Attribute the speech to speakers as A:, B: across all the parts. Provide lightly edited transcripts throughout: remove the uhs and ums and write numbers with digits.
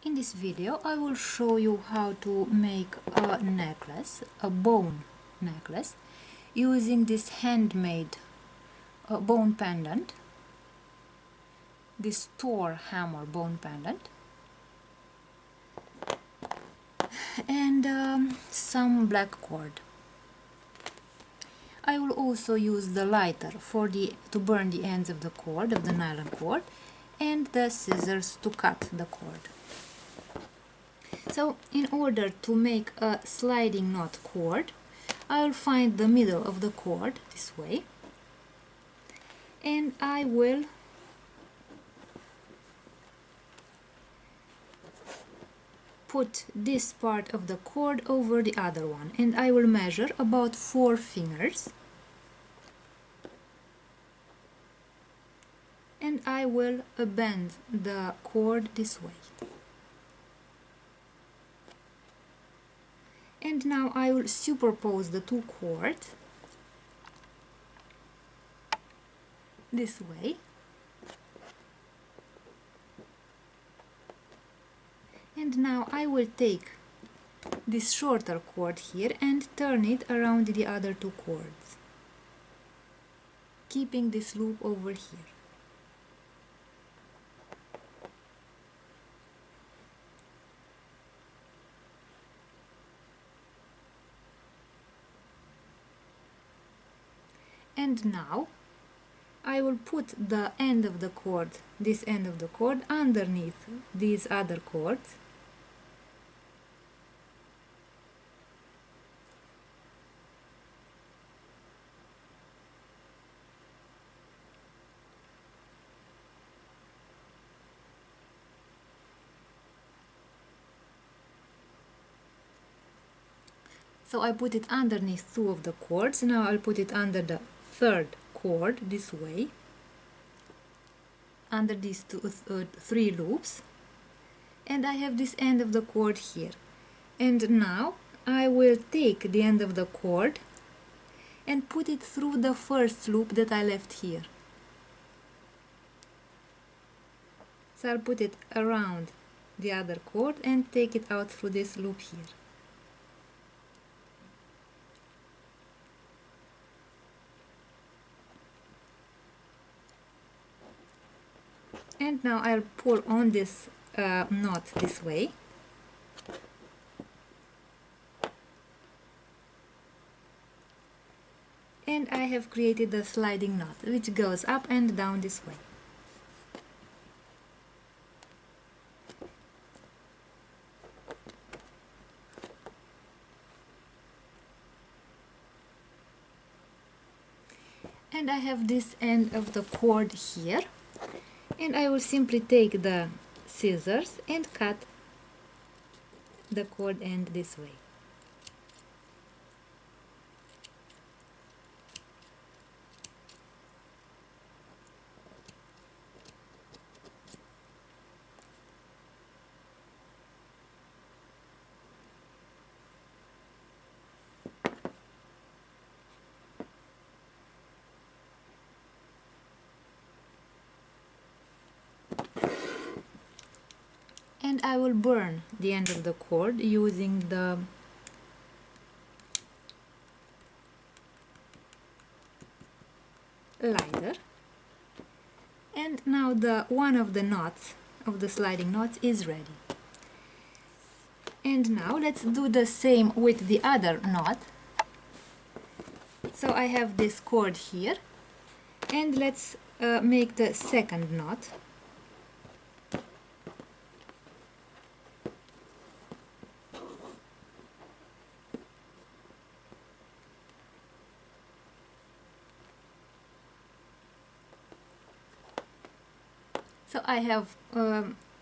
A: In this video I will show you how to make a necklace, a bone necklace, using this handmade bone pendant, this Thor hammer bone pendant, and some black cord. I will also use the lighter to burn the ends of the cord, of the nylon cord, and the scissors to cut the cord. So in order to make a sliding knot cord, I will find the middle of the cord this way, and I will put this part of the cord over the other one, and I will measure about 4 fingers, and I will bend the cord this way. And now I will superpose the two cords this way, and now I will take this shorter cord here and turn it around the other two cords, keeping this loop over here. And now I will put the end of the cord, this end of the cord, underneath these other cords, so I put it underneath 2 of the cords. Now I'll put it under the third cord this way, under these 3 loops, and I have this end of the cord here. And now I will take the end of the cord and put it through the first loop that I left here. So I'll put it around the other cord and take it out through this loop here. And now I'll pull on this knot this way, and I have created a sliding knot which goes up and down this way. And I have this end of the cord here, and I will simply take the scissors and cut the cord end this way. And I will burn the end of the cord using the lighter. And now one of the knots, of the sliding knots, is ready. And now let's do the same with the other knot. So I have this cord here, and let's make the second knot. So I have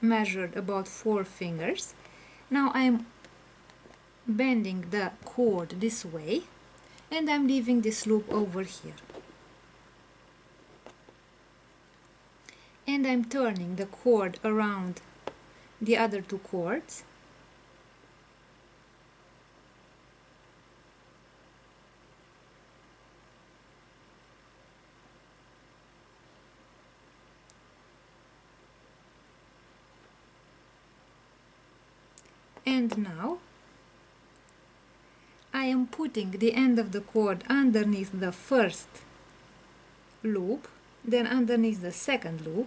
A: measured about 4 fingers. Now I'm bending the cord this way, and I'm leaving this loop over here. And I'm turning the cord around the other 2 cords. And now I am putting the end of the cord underneath the first loop, then underneath the second loop,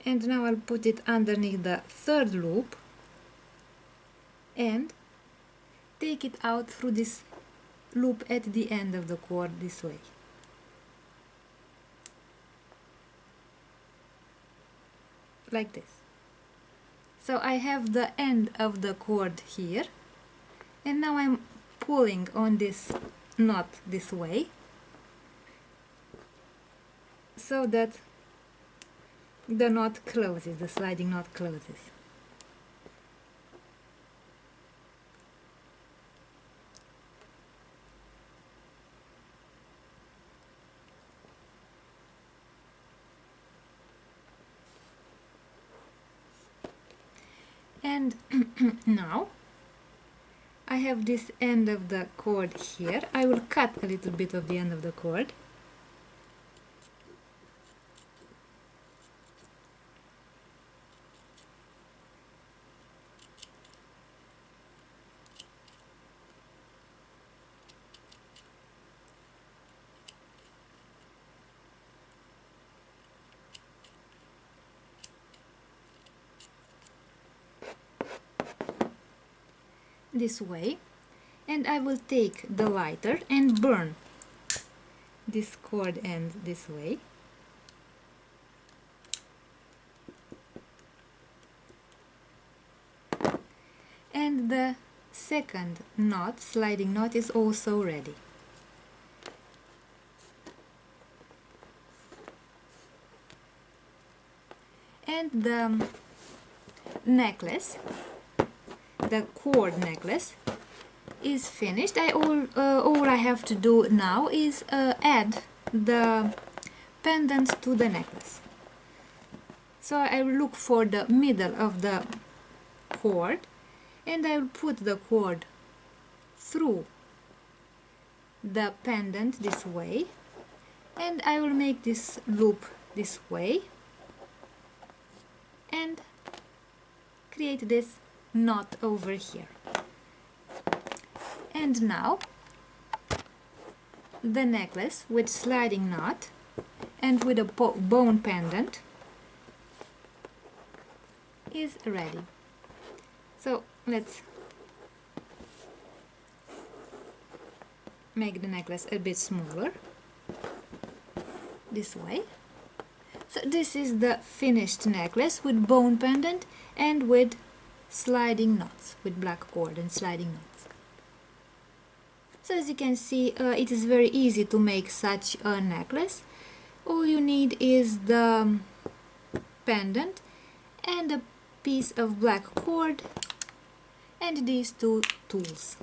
A: and now I'll put it underneath the third loop and take it out through this loop at the end of the cord this way. Like this. So I have the end of the cord here, and now I'm pulling on this knot this way so that the knot closes, the sliding knot closes. And now I have this end of the cord here. I will cut a little bit of the end of the cord. This way, and I will take the lighter and burn this cord end this way. And the second knot, sliding knot, is also ready. And the necklace, the cord necklace, is finished. All I have to do now is add the pendant to the necklace. So I will look for the middle of the cord, and I will put the cord through the pendant this way, and I will make this loop this way and create this knot over here. And now the necklace with sliding knot and with a bone pendant is ready. So let's make the necklace a bit smaller this way. So this is the finished necklace with bone pendant and with sliding knots, with black cord and sliding knots. So as you can see, it is very easy to make such a necklace. All you need is the pendant and a piece of black cord and these two tools.